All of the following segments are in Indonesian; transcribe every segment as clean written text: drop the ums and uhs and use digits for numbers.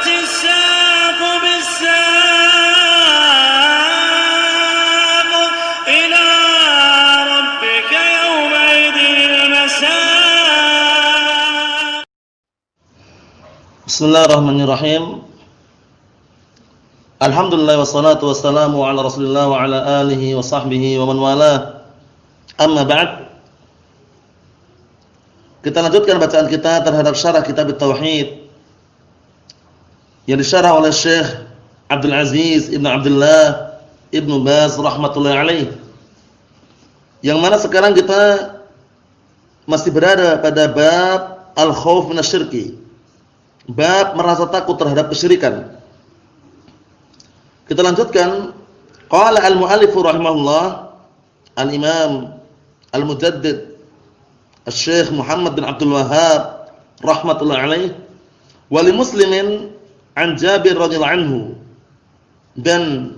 الساق بالساق إلى ربك يومئذ المساق. Bismillahirrahmanirrahim. Alhamdulillah wassalatu wassalamu ala Rasulillah wa ala alihi wa sahbihi wa man walah. Amma ba'd. Kita lanjutkan bacaan kita terhadap syarah kitab Tauhid yang disyarah oleh Syekh Abdul Aziz Ibn Abdullah Ibn Baz rahmatullahi alaih. Yang mana sekarang kita masih berada pada bab al-khauf minasyirki. Bab merasa takut terhadap kesyirikan. Kita lanjutkan. Qala al-mu'allif rahimahullah, al-imam al-mujaddid Syekh Muhammad bin Abdul Wahhab rahmatullahi alaih, wa li Muslimin an Jabir radhiyallahu anhu, dan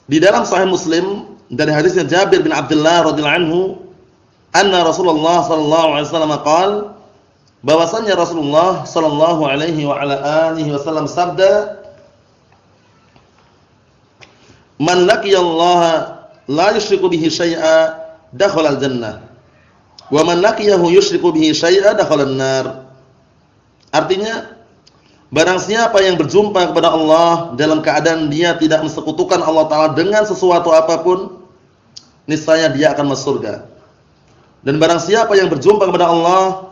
di dalam Sahih Muslim dari hadisnya Jabir bin Abdullah radhiyallahu anhu, anna Rasulullah sallallahu alaihi wasallam qala, bahwasannya Rasulullah sallallahu alaihi wa ala alihi wasallam sabda, man laqiyallaha la yusyriku bihi syai'a dakhala al-jannah wa man laqiyahu yusyriku bihi syai'a dakhala an-nar. Artinya, barang siapa yang berjumpa kepada Allah dalam keadaan dia tidak mensekutukan Allah Ta'ala dengan sesuatu apapun, niscaya dia akan masuk surga. Dan barang siapa yang berjumpa kepada Allah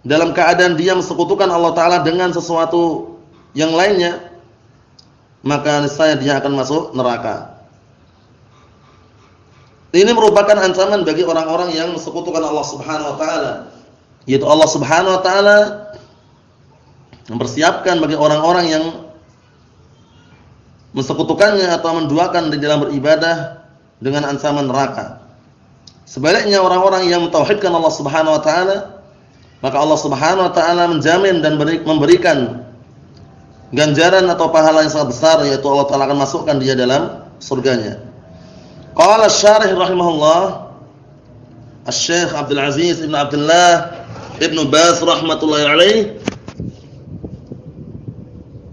dalam keadaan dia mensekutukan Allah Ta'ala dengan sesuatu yang lainnya, maka niscaya dia akan masuk neraka. Ini merupakan ancaman bagi orang-orang yang mensekutukan Allah Subhanahu wa taala. Yaitu Allah Subhanahu wa taala mempersiapkan bagi orang-orang yang mensekutukannya atau menduakan di dalam beribadah dengan ancaman neraka. Sebaliknya orang-orang yang mentauhidkan Allah Subhanahu wa taala, maka Allah Subhanahu wa taala menjamin dan memberikan ganjaran atau pahala yang sangat besar, yaitu Allah Ta'ala akan masukkan dia dalam surganya. Qala asy-syarih rahimahullah, Asy-Syaikh Abdul Aziz Ibn Abdullah Ibn Baz rahmatullahi alaih,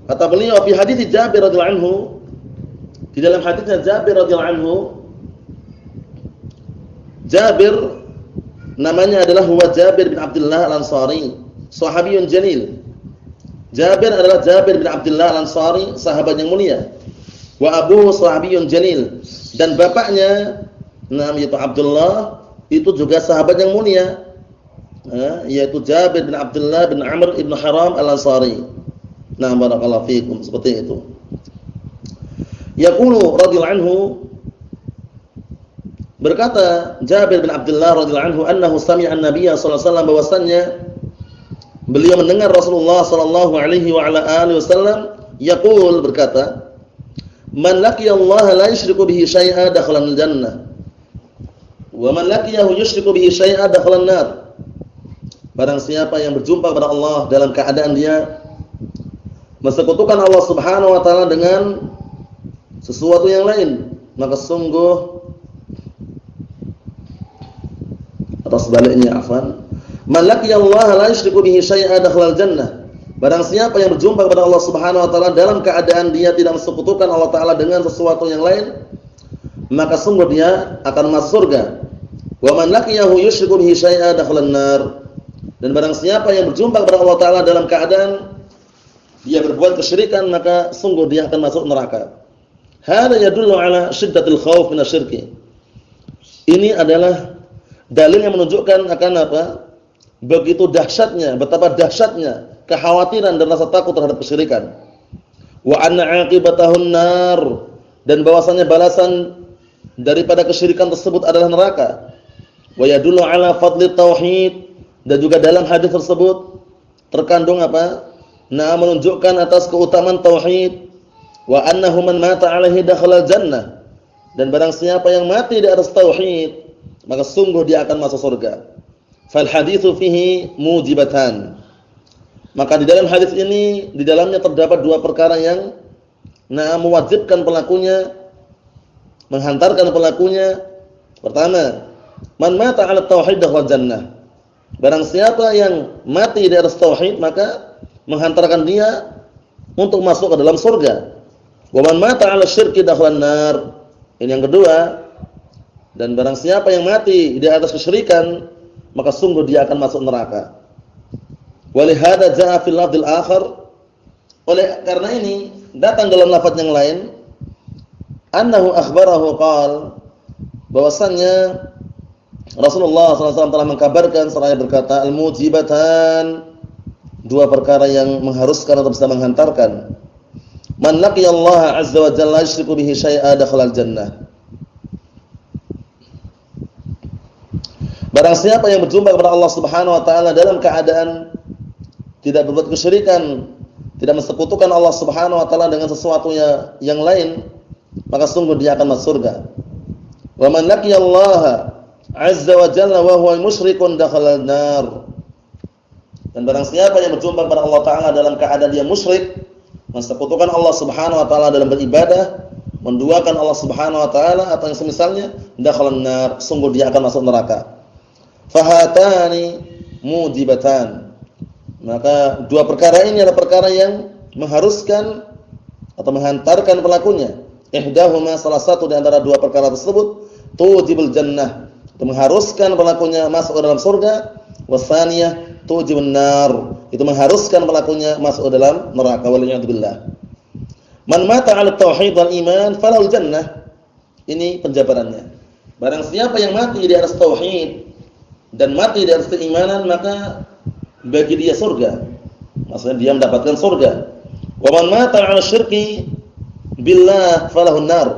kata beliau, fi hadits Jabir radhiyallahu anhu, di dalam hadisnya Jabir radhiyallahu anhu, Jabir namanya adalah huwa Jabir bin Abdullah al-Ansari, sahabiyun jalil. Jabir adalah Jabir bin Abdullah al-Ansari, sahabat yang mulia. Wa abuhu sahabiyun jalil, dan bapaknya yaitu Abdullah itu juga sahabat yang mulia, yaitu Jabir bin Abdullah bin Amr ibn Haram al-Ansari. Nah, barakallahu fiikum, seperti itu. Yaqulu radhiyallahu anhu, berkata Jabir bin Abdullah radhiyallahu anhu, annahu sami'a an-nabiy sallallahu alaihi wasallam, bahwasannya beliau mendengar Rasulullah sallallahu alaihi wa ala alihi wasallam yaqul, berkata, man laqiyallaha la yusyriku bihi syai'a dakhala al-jannah wa man laqiyahu yusyriku bihi syai'a dakhala an-nar. Barang siapa yang berjumpa kepada Allah dalam keadaan dia mensekutukan Allah Subhanahu wa taala dengan sesuatu yang lain, maka sungguh, atau sebaliknya, man laqiyallaha la yusyriku bihi syai'a dakhala al-jannah. Barang siapa yang berjumpa kepada Allah Subhanahu wa taala dalam keadaan dia tidak mensekutukan Allah Taala dengan sesuatu yang lain, maka sungguh dia akan masuk surga. Wa man laqiyahu yusyriku bihi syai'a dakhala an-nar. Dan barang siapa yang berjumpa kepada Allah Taala dalam keadaan dia berbuat kesyirikan, maka sungguh dia akan masuk neraka. Hada yadullu ala syiddatil khauf minasyirki. Ini adalah dalil yang menunjukkan akan apa? Begitu dahsyatnya, betapa dahsyatnya kekhawatiran dan rasa takut terhadap kesyirikan. Wa anna 'aqibatahun nar, dan bahwasanya balasan daripada kesyirikan tersebut adalah neraka. Wa yadullu ala fadli tauhid, dan juga dalam hadis tersebut terkandung apa? Nah, menunjukkan atas keutamaan tauhid. Wa annahu man mata 'alaihi dakhala jannah, dan barang siapa yang mati di atas tauhid, maka sungguh dia akan masuk surga. Fal haditsu fihi mujibatan. Maka di dalam hadis ini, di dalamnya terdapat dua perkara yang mewajibkan pelakunya, menghantarkan pelakunya. Pertama, man mata 'ala tauhid dakhala jannah. Barang siapa yang mati di atas tauhid, maka menghantarkan dia untuk masuk ke dalam surga. Wa man mata 'ala syirki dakhalan nar. Ini yang kedua. Dan barang siapa yang mati di atas kesyirikan, maka sungguh dia akan masuk neraka. Wa li hadza jaa fil lafdzil akhar. Oleh karena ini datang dalam lafaz yang lain, annahu akhbarahu qala, bahwasannya Rasulullah SAW telah mengkabarkan seraya berkata, al-mujibatan, dua perkara yang mengharuskan atau bisa menghantarkan. Man laqiyallaha azza wa jalla yusyriku bihi syai'a dakhala al-jannah. Barang siapa yang berjumpa kepada Allah Subhanahu wa taala dalam keadaan tidak berbuat kesyirikan, tidak mensekutukan Allah Subhanahu wa taala dengan sesuatu yang lain, maka sungguh dia akan masuk surga. Wa man laqiyallaha azza wa jalla wa huwa musyrikun dakhala an-nar. Dan barang siapa yang berjumpa kepada Allah taala dalam keadaan dia musyrik, mensekutukan Allah Subhanahu wa taala dalam beribadah, menduakan Allah Subhanahu wa taala atau yang semisalnya, dakhala an-nar, sungguh dia akan masuk neraka. Fahatani mujibatan. Maka dua perkara ini adalah perkara yang mengharuskan atau menghantarkan pelakunya. Ihdahuma, salah satu di antara dua perkara tersebut, tujibul jannah, itu mengharuskan pelakunya masuk ke dalam surga. Wasaniyah tujibun nar, itu mengharuskan pelakunya masuk ke dalam neraka. Waliyadzubillah. Man mata 'ala tauhid wal iman falahul jannah. Ini penjabarannya. Barang siapa yang mati di atas tauhid dan mati di atas keimanan, maka bagi dia surga. Maksudnya dia mendapatkan surga. Wa man mata 'ala syirki billah falahun nar.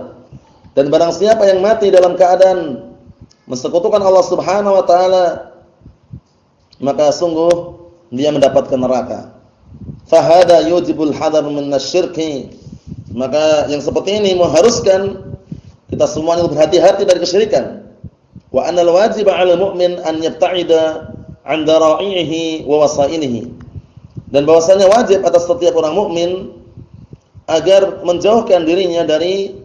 Dan barang siapa yang mati dalam keadaan mensekutukan Allah Subhanahu wa taala, maka sungguh dia mendapatkan neraka. Fahada yujibul hadar minasyirki. Maka yang seperti ini mengharuskan kita semuanya berhati-hati dari kesyirikan. Wa annal wajiba 'alal mu'min an yabta'ida 'an dara'ihi wa wasailihi. Dan bahwasanya wajib atas setiap orang mukmin agar menjauhkan dirinya dari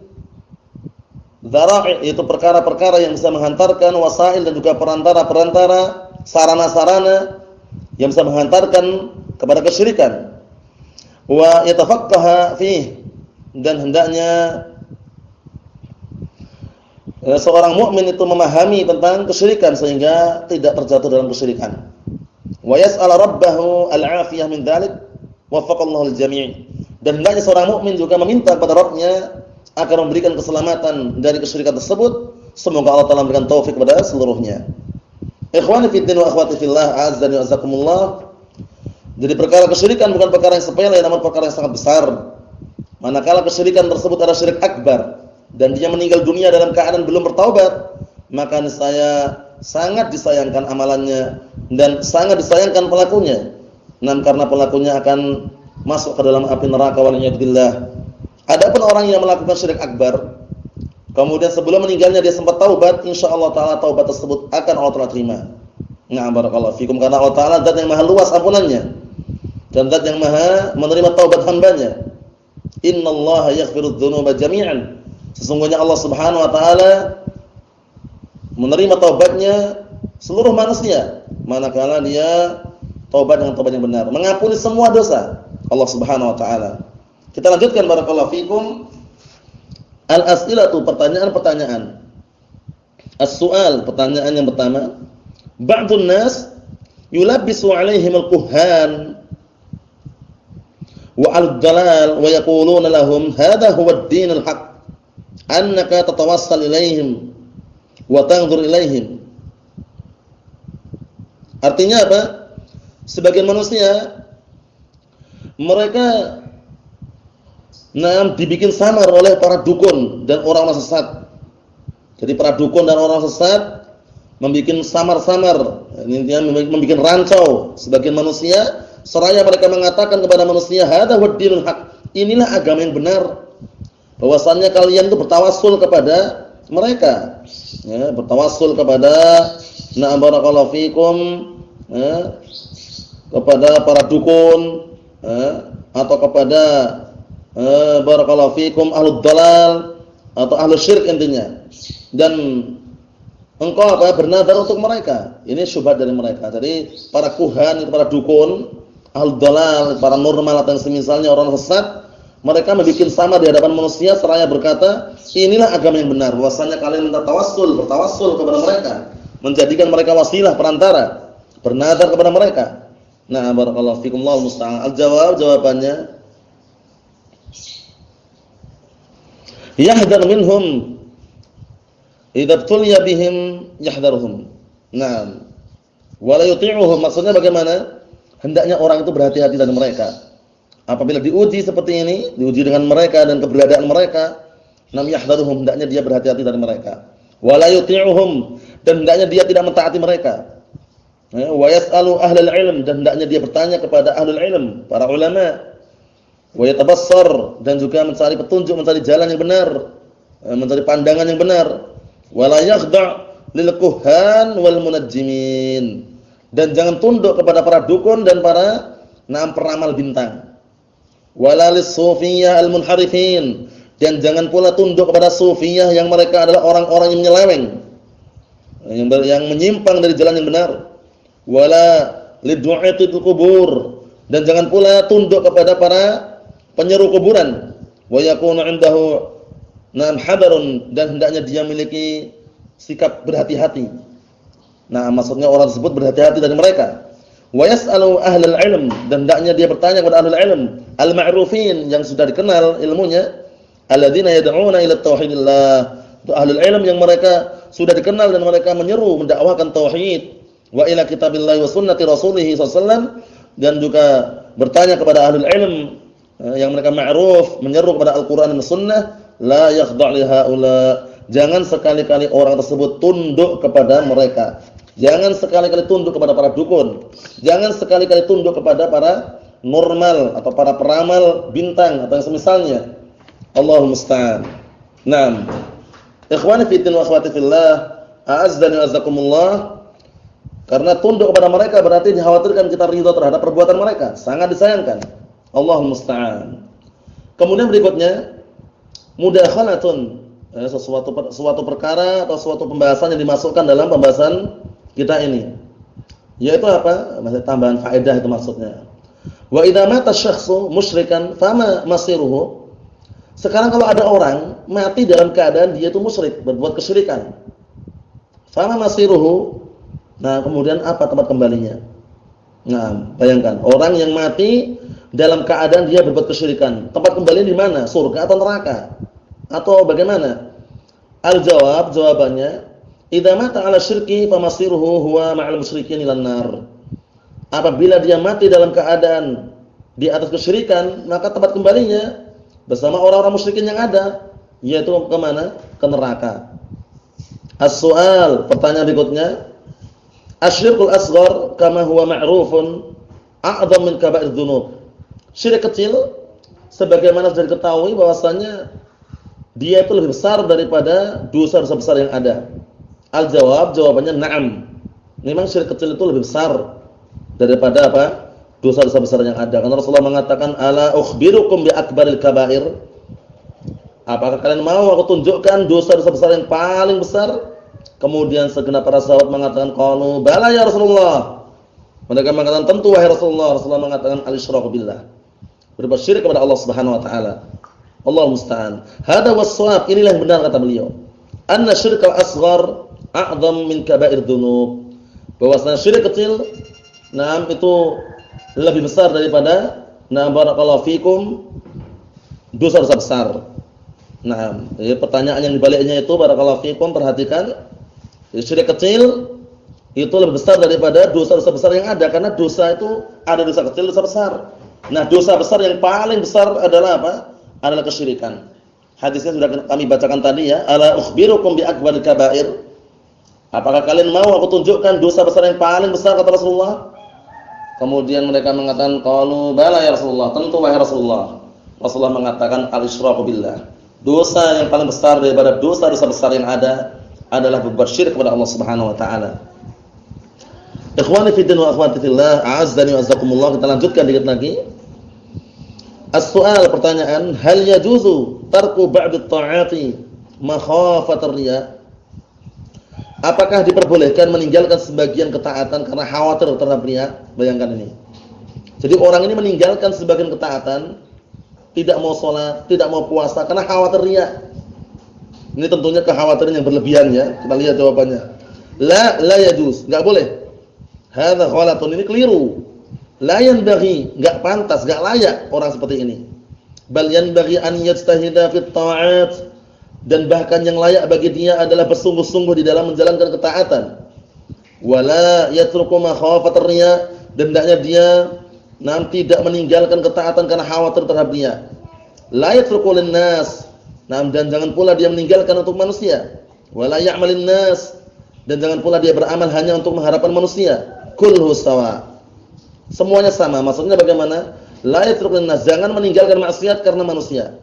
dzara'i, yaitu perkara-perkara yang bisa menghantarkan, wasail dan juga perantara-perantara, sarana-sarana yang bisa menghantarkan kepada kesyirikan. Wa yatafaqqaha fihi, dan hendaknya seorang mukmin itu memahami tentang kesyirikan sehingga tidak terjatuh dalam kesyirikan. Wa yas'al rabbahu al-'afiyah min dzalik, waffaqallahu al-jami'. Dan hendaknya seorang mukmin juga meminta kepada Rabb-nya agar memberikan keselamatan dari kesyirikan tersebut. Semoga Allah Taala memberikan taufik kepada seluruhnya. Ikhwani fi din wa akhwati fillah, azzani wa azakumullah. Jadi perkara kesyirikan bukan perkara yang sepele, namun perkara yang sangat besar. Manakala kesyirikan tersebut adalah syirik akbar dan dia meninggal dunia dalam keadaan belum bertaubat, maka niscaya sangat disayangkan amalannya dan sangat disayangkan pelakunya. Karena pelakunya akan masuk ke dalam api neraka waliyadzubillah. Adapun orang yang melakukan syirik akbar, kemudian sebelum meninggalnya dia sempat taubat, insyaallah taala taubat tersebut akan Allah Taala terima. Na'am barakallahu fikum, karena Allah Taala zat yang maha luas ampunannya dan zat yang maha menerima taubat hambanya. Innallaha yaghfirudz dzunuba jami'an. Sesungguhnya Allah Subhanahu wa taala menerima taubatnya seluruh manusia manakala dia taubat dengan taubat yang benar, mengampuni semua dosa Allah Subhanahu wa taala. Kita lanjutkan barakallahu fikum. Al-as'ilatu, pertanyaan-pertanyaan. As-su'al, pertanyaan yang pertama. Ba'dun nas yulabbisu 'alaihim al-kuhan wa al-dalal wa yaquluna lahum hadha huwa ad-din al-haq, annaka tatawassal ilaihim wa tanzur ilaihim. Artinya apa? Sebagian manusia mereka dibikin samar oleh para dukun dan orang-orang sesat. Jadi para dukun dan orang sesat membikin samar-samar, intinya membikin rancau sebagian manusia, seraya mereka mengatakan kepada manusia, hadza huwad dinul haq, inilah agama yang benar. Bahwasannya kalian itu bertawassul kepada mereka, ya, bertawassul kepada na'am barakallahu fikum, ya, kepada para dukun, ya, atau kepada barakallahu fikum ahlud dalal atau ahlus syirik intinya. Dan engkau bernadar untuk mereka. Ini syubhat dari mereka. Jadi para kuhan, para dukun al-dhalal, para normal atau yang semisalnya orang sesat, mereka membuat sama di hadapan manusia seraya berkata, inilah agama yang benar. Bahwasanya kalian minta bertawassul kepada mereka, menjadikan mereka wasilah perantara, bernadar kepada mereka. Nah, barakallahu fikum, Allahu musta'an. Jawabannya yahdhar minhum idza tuliya bihim yahdharuhum. Nah, wala yuti'uhum, maksudnya bagaimana? Hendaknya orang itu berhati-hati dari mereka. Apabila diuji seperti ini, diuji dengan mereka dan keberadaan mereka, nam yahdharuhum, hendaknya dia berhati-hati dari mereka. Wala yuti'uhum, dan hendaknya dia tidak mentaati mereka. Wa yas'alu ahlal ilm, dan hendaknya dia bertanya kepada ahlul ilm, para ulama. Wa yatabassar, dan juga mencari petunjuk, mencari jalan yang benar, mencari pandangan yang benar. Wala yakhda' lil kuhan wal munajjimin, dan jangan tunduk kepada para dukun dan para peramal bintang. Wala lis-sufiyah al-munharifin, dan jangan pula tunduk kepada sufiyah yang mereka adalah orang-orang yang menyeleweng, yang menyimpang dari jalan yang benar. Wala lidu'atil kubur, dan jangan pula tunduk kepada para penyeru kuburan. Wa yakunu 'indahu hadarun, dan hendaknya dia memiliki sikap berhati-hati. Nah, maksudnya orang tersebut berhati-hati dari mereka. Wa yas'alu ahlal ilm, dan hendaknya dia bertanya kepada ahlul ilm al-ma'rufin, yang sudah dikenal ilmunya, alladzina yad'una ila tauhidillah, itu ahlul ilm yang mereka sudah dikenal dan mereka menyeru mendakwahkan tauhid, wa ila kitabillahi wa sunnati rasulih sallallahu alaihi wasallam, dan juga bertanya kepada ahlul ilm yang mereka ma'ruf, menyeru kepada Al-Qur'an dan Sunnah. La yakhda' li haula, jangan sekali-kali orang tersebut tunduk kepada mereka. Jangan sekali-kali tunduk kepada para dukun. Jangan sekali-kali tunduk kepada para normal atau para peramal bintang atau yang semisalnya. Allahu musta'an. Naam. Ikhwani fi din wa akhwati fillah, a'azzani wa azzakumullah. Karena tunduk kepada mereka berarti dikhawatirkan kita ridha terhadap perbuatan mereka, sangat disayangkan. Allahu musta'an. Kemudian berikutnya mudakhalatun, suatu perkara atau suatu pembahasan yang dimasukkan dalam pembahasan kita ini, yaitu apa? Masih tambahan faedah itu maksudnya. Wa idza mata syakhsu musyrikan fama masiruhu. Sekarang kalau ada orang mati dalam keadaan dia itu musyrik, berbuat kesyirikan. Fama masiruhu. Nah, kemudian apa tempat kembalinya? Nah, bayangkan orang yang mati dalam keadaan dia berbuat kesyirikan, tempat kembalinya di mana? Surga atau neraka? Atau bagaimana? Al-jawab, jawabannya, idza mata 'ala syirki famasiruhu huwa ma'al musyrikin ilan nar. Apabila dia mati dalam keadaan di atas kesyirikan, maka tempat kembalinya bersama orang-orang musyrikin yang ada, yaitu ke mana? Ke neraka. As-su'al, pertanyaan berikutnya, asyirkul asghar kama huwa ma'rufun a'dham min kaba'ir dzunub. Syirik kecil sebagaimana sudah diketahui bahwasanya dia itu lebih besar daripada dosa-dosa besar yang ada. Al-jawab, jawabannya na'am. Memang syirik kecil itu lebih besar daripada apa? Dosa-dosa besar yang ada. Karena Rasulullah mengatakan, ala ukhbirukum bi akbaril kaba'ir. Apakah kalian mau aku tunjukkan dosa-dosa besar yang paling besar? Kemudian segenap para sahabat mengatakan, qalu bala ya Rasulullah. Mereka mengatakan, tentu wahai Rasulullah. Rasulullah mengatakan, al-isyraku billah, berbuat syirik kepada Allah Subhanahu wa taala. Allahu musta'an. Hada was-shawab, inilah yang benar kata beliau. Anna syirkal asghar a'dham min kaba'ir dzunub. Bahwasanya syirik kecil itu lebih besar daripada barakallahu fikum dosa-dosa besar. Pertanyaan yang dibaliknya itu barakallahu fikum, perhatikan. Syirik kecil itu lebih besar daripada dosa-dosa besar yang ada, karena dosa itu ada dosa kecil, dosa besar. Nah, dosa besar yang paling besar adalah apa? Adalah kesyirikan. Hadisnya sudah kami bacakan tadi ya. Ala ukhbirukum bi akbaril kaba'ir. Apakah kalian mau aku tunjukkan dosa besar yang paling besar, kata Rasulullah? Kemudian mereka mengatakan, qalu bala ya Rasulullah, tentu wahai Rasulullah. Rasulullah mengatakan, al-isyraku billah. Dosa yang paling besar daripada dosa-dosa besar yang ada adalah berbuat syirik kepada Allah Subhanahu wa taala. Ikhwani fi din wa akhwati fillah, a'azzani wa azzakumullah. Kita lanjutkan dikit lagi. As-su'al, pertanyaan, hal yajuzu tarku ba'd at-ta'ati makhafat ar-riya? Apakah diperbolehkan meninggalkan sebagian ketaatan karena khawatir terhadap riya? Bayangkan ini. Jadi orang ini meninggalkan sebagian ketaatan, tidak mau sholat, tidak mau puasa karena khawatir riya. Ini tentunya kekhawatiran yang berlebihan ya. Kita lihat jawabannya. La yajuz, enggak boleh. Hadza ghalatun, ini keliru. La yanbaghi, enggak pantas, enggak layak orang seperti ini. Bal yanbaghi an yajtahida fit ta'at, dan bahkan yang layak bagi dia adalah bersungguh-sungguh di dalam menjalankan ketaatan. Wala yatruku makhafat riya, dan hendaknya dia tidak meninggalkan ketaatan karena khawatir terhadap riya. La yatruku linnas, dan jangan pula dia meninggalkan untuk manusia. Wala ya'malin nas, dan jangan pula dia beramal hanya untuk mengharapkan manusia. Kullu sawa, semuanya sama. Maksudnya bagaimana? La yatruku linnas, jangan meninggalkan maksiat karena manusia.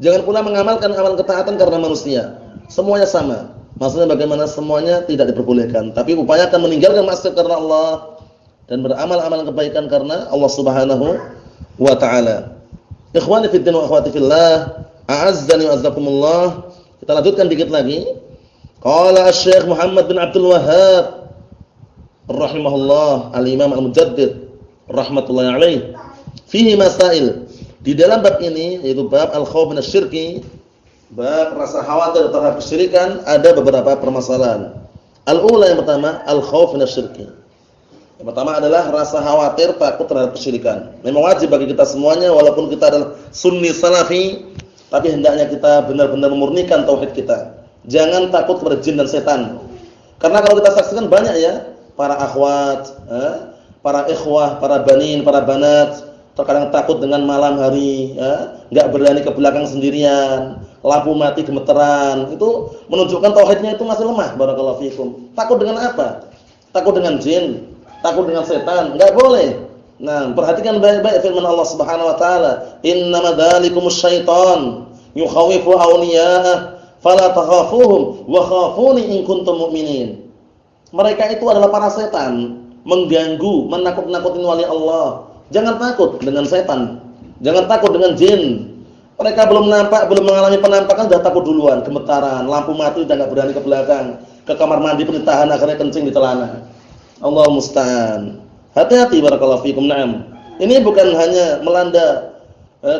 Jangan pula mengamalkan amal ketaatan karena manusia. Semuanya sama. Maksudnya bagaimana? Semuanya tidak diperbolehkan. Tapi upayakan meninggalkan maksiat karena Allah dan beramal-amal kebaikan karena Allah Subhanahu wa taala. Ikhwani fid din wa akhwati fillah, a'azzani wa azzakumullah. Kita lanjutkan dikit lagi. Qala Asy-Syaikh Muhammad bin Abdul Wahhab rahimahullah, al-Imam al-Mujaddid rahmatullahi alaih, fihi masail. Di dalam bab ini, yaitu bab al-khauf minasyirki, bab rasa khawatir terhadap kesyirikan, ada beberapa permasalahan. Al-ula, yang pertama, al-khauf minasyirki. Yang pertama adalah rasa khawatir, takut terhadap kesyirikan. Memang wajib bagi kita semuanya, walaupun kita adalah sunni salafi, tapi hendaknya kita benar-benar memurnikan tauhid kita. Jangan takut kepada jin dan setan. Karena kalau kita saksikan banyak ya, para akhwat, para ikhwah, para banin, para banat, terkadang takut dengan malam hari, enggak berani ke belakang sendirian, lampu mati gemeteran. Itu menunjukkan tauhidnya itu masih lemah. Barakallahu fikum. Takut dengan apa? Takut dengan jin, takut dengan setan, enggak boleh. Nah, perhatikan baik-baik firman Allah Subhanahu wa taala, "Innama dzalikumus syaitan yukhawifu awliya'ah fala takhafuhum wa khafuni in kuntum mu'minin." Mereka itu adalah para setan, mengganggu, menakut-nakutin wali Allah. Jangan takut dengan setan, jangan takut dengan jin. Mereka belum nampak, belum mengalami penampakan sudah takut duluan, gemetaran, lampu mati sudah enggak berani ke belakang, ke kamar mandi pun ditahan, akhirnya kencing di celana. Allah musta'an. Hati-hati barakallahu fikum. Naam. Ini bukan hanya melanda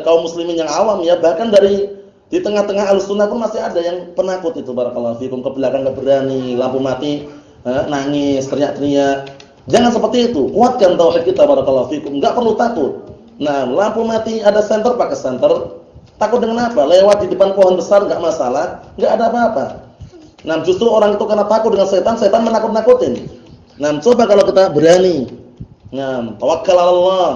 kaum muslimin yang awam ya, bahkan dari di tengah-tengah Ahlussunnah pun masih ada yang penakut itu barakallahu fikum, ke belakang enggak berani, lampu mati nangis, teriak-teriak. Jangan seperti itu. Kuatkan tauhid kita barakallahu fikum. Enggak perlu takut. Nah, lampu mati ada senter, pakai senter. Takut dengan apa? Lewat di depan pohon besar enggak masalah, enggak ada apa-apa. Nah, justru orang itu karena takut dengan setan, setan menakut-nakutin. Nah, coba kalau kita berani. Nah, tawakkal 'ala Allah.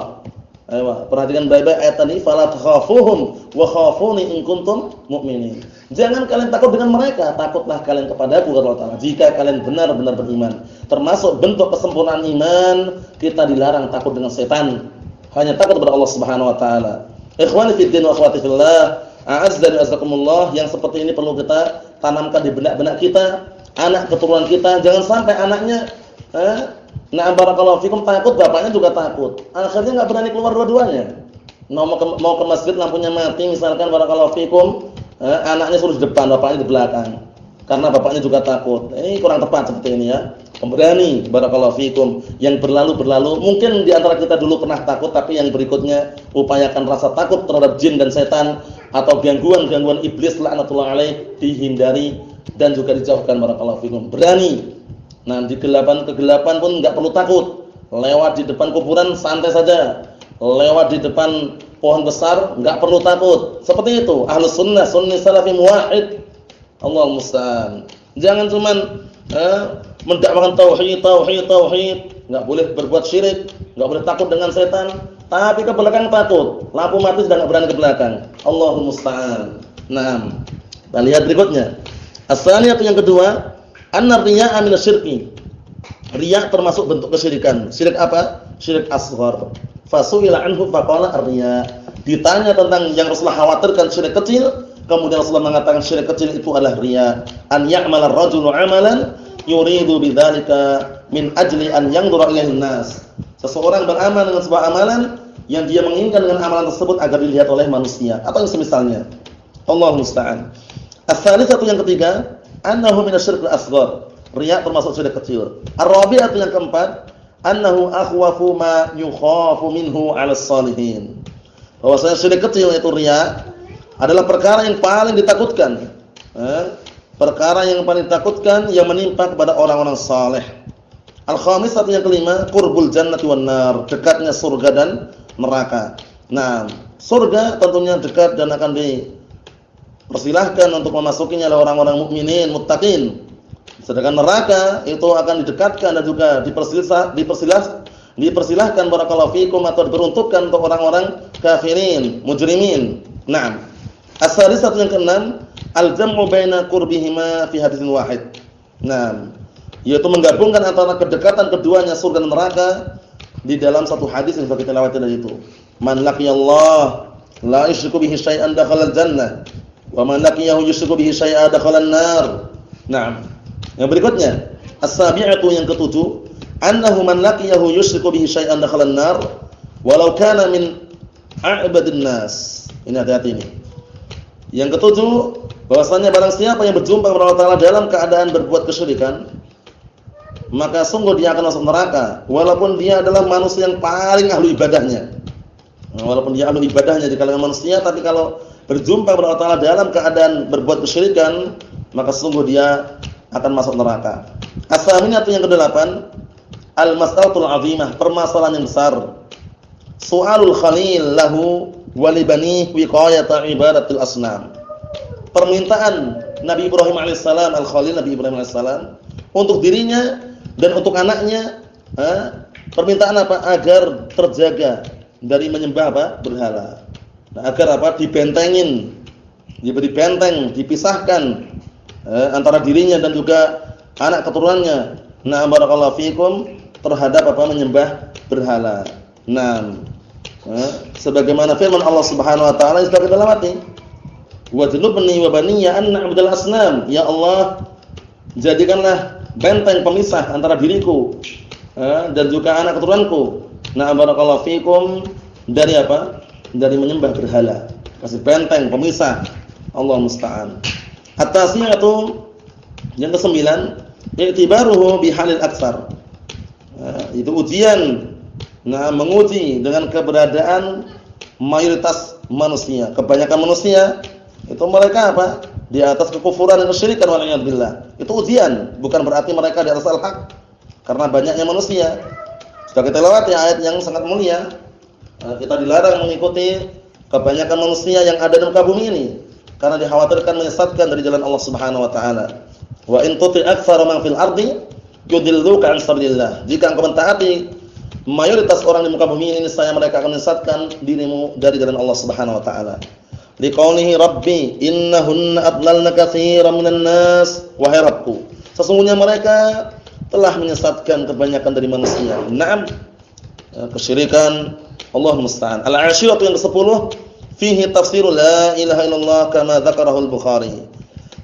Ayo, perhatikan baik-baik ayat tadi, fala takhafuhum wa khafuni in kuntum mu'minin. Jangan kalian takut dengan mereka, takutlah kalian kepadaku kata Allah Ta'ala jika kalian benar-benar beriman. Termasuk bentuk kesempurnaan iman, kita dilarang takut dengan setan, hanya takut kepada Allah Subhanahu wa taala. Ikhwani fid din wa akhwati fillah, a'azzani wa azzakumullah, yang seperti ini perlu kita tanamkan di benak-benak kita, anak keturunan kita. Jangan sampai anaknya barakallahu fikum takut, bapaknya juga takut. Akhirnya enggak berani keluar dua-duanya. Mau ke masjid lampunya mati misalkan barakallahu fikum, anaknya suruh di depan, bapaknya di belakang. Karena bapaknya juga takut. Ini kurang tepat seperti ini ya. Pemberani barakallahu fikum yang berlalu. Mungkin di antara kita dulu pernah takut, tapi yang berikutnya upayakan rasa takut terhadap jin dan setan atau gangguan-gangguan iblis laknatullah alaih dihindari dan juga dijauhkan barakallahu fikum. Berani. Nah, di kegelapan pun enggak perlu takut. Lewat di depan kuburan santai saja. Lewat di depan pohon besar enggak perlu takut. Seperti itu. Ahlus sunnah, sunni salafi muwahhid. Allah musta'an. Jangan cuman mendakwakan tauhid. Enggak boleh berbuat syirik, enggak boleh takut dengan setan, tapi ke belakang takut. Lampu mati sudah enggak berani ke belakang. Allah musta'an. Nah, kita lihat berikutnya. As-saniyah yang kedua, an-riya'a minasyirki. Riya termasuk bentuk kesyirikan. Syirik apa? Syirik asghar. Fasu'ila anhu faqala ar-riya. Ditanya tentang yang Rasulullah khawatirkan syirik kecil, kemudian Rasulullah mengatakan syirik kecil itu adalah riya. An ya'mala ar-rajulu 'amalan yuridu bidzalika min ajli an yanzura ilaihin nas. Seseorang beramal dengan sebuah amalan yang dia menginginkan dengan amalan tersebut agar dilihat oleh manusia atau yang semisalnya. Allah musta'an. As-salisatu yang ketiga, annahu minasyirkil asghar. Riya termasuk syirik kecil. Ar-rabi'atu yang keempat, annahu akhwafu ma yukhafu minhu 'ala shalihin. Bahwasanya syirik kecil yaitu riya adalah perkara yang paling ditakutkan. Perkara yang paling ditakutkan yang menimpa kepada orang-orang saleh. Al-khamisatu yang kelima, qurbul jannati wan nar, dekatnya surga dan neraka. Nah, surga tentunya dekat dan akan dipersilahkan untuk memasukinya oleh orang-orang mukminin, muttaqin. Sedangkan neraka itu akan didekatkan dan juga dipersilahkan barakallahu fikum atau diperuntukkan untuk orang-orang kafirin, mujrimin. Naam. As-salisatu yang keenam, al-jam'u baina qurbihima fi hadisin wahid. Naam. Yaitu menggabungkan antara kedekatan keduanya surga dan neraka di dalam satu hadis yang kita lewati tadi itu. Man laqiyallah la yusyriku bihi syai'an dakhala al-jannah wa man laqiyahu yusyriku bihi syai'an dakhala an-nar. Naam. Yang berikutnya, as-sabi'atu yang ketujuh, annahu man laqiyahu yusyriku bihi syai'an dakhala an-nar walau kana min a'badin nas. Ini hati-hati ini. Yang ketujuh, bahwasanya barang siapa yang berjumpa kepada Allah Taala dalam keadaan berbuat kesyirikan, maka sungguh dia akan masuk neraka walaupun dia adalah manusia yang paling ahli ibadahnya. Walaupun dia ahli ibadahnya di kalangan manusia, tapi kalau berjumpa kepada Allah Taala dalam keadaan berbuat kesyirikan, maka sungguh dia akan masuk neraka. As-saminatu yang kedelapan, al-mas'alatul 'azimah, permasalahan yang besar. Su'alul khalil lahu wa li banihi wiqayata ibadatil asnam. Permintaan Nabi Ibrahim alaihissalam, al-khalil Nabi Ibrahim alaihissalam, untuk dirinya dan untuk anaknya, permintaan apa? Agar terjaga dari menyembah apa? Berhala. Nah, agar apa? Dibentengin, diberi benteng, dipisahkan antara dirinya dan juga anak keturunannya. Nah, barakallahu fikum, terhadap apa? Menyembah berhala. Nah, sebagaimana firman Allah Subhanahu wa taala yang sudah kita lewati, wajnubni wa baniya an na'budal asnam. Ya Allah, jadikanlah benteng pemisah antara diriku dan juga anak keturunanku. Nah, barakallahu fikum, dari apa? Dari menyembah berhala. Kasih benteng pemisah. Allah musta'an. At-tasiyatu yang kesembilan, i'tibaruhu bihalil aksar. Itu ujian. Nah, menguji dengan keberadaan mayoritas manusia. Kebanyakan manusia itu mereka apa? Di atas kekufuran dan kesyirikan, waliyadzubillah. Itu ujian, bukan berarti mereka di atas al-haq. Karena banyaknya manusia. Sudah kita lewati ayat yang sangat mulia. Kita dilarang mengikuti kebanyakan manusia yang ada di muka bumi ini, karena dikhawatirkan menyesatkan dari jalan Allah Subhanahu wa taala. Wa in tuti aktsara man fil ardi yudilluka an sabilillah. Jika engkau mentaati mayoritas orang di muka bumi ini, niscaya mereka akan menyesatkan dirimu dari jalan Allah Subhanahu wa taala. Liqaulihi rabbi innahunna adlalna katsiran minan nas. Wahai Rabbku, sesungguhnya mereka telah menyesatkan kebanyakan dari manusia. Naam, kesyirikan, Allah musta'an. Al-'ashiratu yang ke-10, fihi tafsirul la ilaha illallah kama dzakarahu al-Bukhari.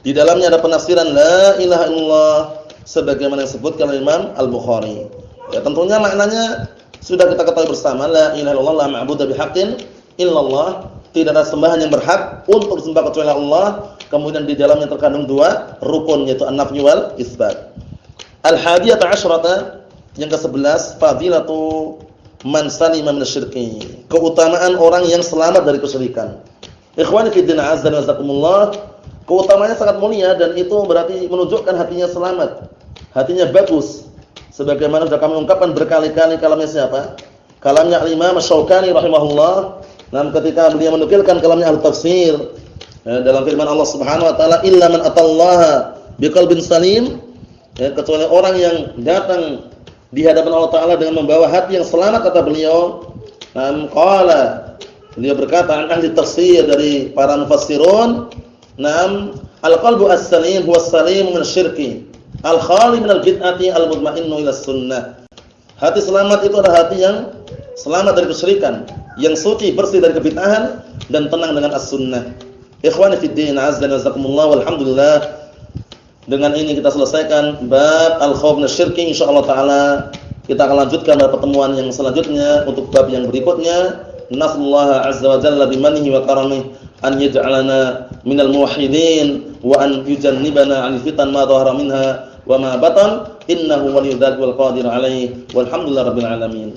Di dalamnya ada penafsiran la ilaha illallah sebagaimana yang disebutkan oleh Imam Al-Bukhari. Ya, tentunya maknanya sudah kita ketahui bersama, la ilaha illallah la ma'budu bihaqqin illallah. Tidak ada sembahan yang berhak untuk disembah kecuali Allah. Kemudian di dalamnya terkandung dua rukun, yaitu an-nafyu wal itsbat. Al-hadiyata asyrata yang ke-11, fadilatu man salima minasyirki. Keutamaan orang yang selamat dari kesyirikan. Ikhwani fi din, azza wa jazakumullah. Keutamaannya sangat mulia dan itu berarti menunjukkan hatinya selamat. Hatinya bagus. Sebagaimana sudah kami ungkapkan berkali-kali kalamnya siapa? Kalamnya Al-Imam Asy-Syaukani rahimahullah. Nah, ketika beliau menukilkan kalamnya al-tafsir dalam firman Allah Subhanahu wa taala, illa man atallaha biqalbin salim, kecuali orang yang datang di hadapan Allah taala dengan membawa hati yang selamat, kata beliau. Qala, beliau berkata, an ahli tafsir, dari para mufassirun, nam al-qalbu as-salim huwa as-salim min asy-syirki al-khali min al-bid'ati al-mutma'innu ila sunnah. Hati selamat itu adalah hati yang selamat dari kesyirikan, yang suci, bersih dari kebid'ahan dan tenang dengan as-sunnah. Ikhwani fid din, azza wa jazakumullah, walhamdulillah. Dengan ini kita selesaikan bab al-khauf minasyirki. Insyaallah taala kita akan lanjutkan pada pertemuan yang selanjutnya untuk bab yang berikutnya. Nasallahu azza wa jalla bimanihi wa karamihi an yaj'alana minal muwahhidin wa an yujannibana 'anil fitan ma dhahara minha wa ma batan, innahu waliyyu dzalika wal qadiru alaihi, walhamdulillahirabbil alamin.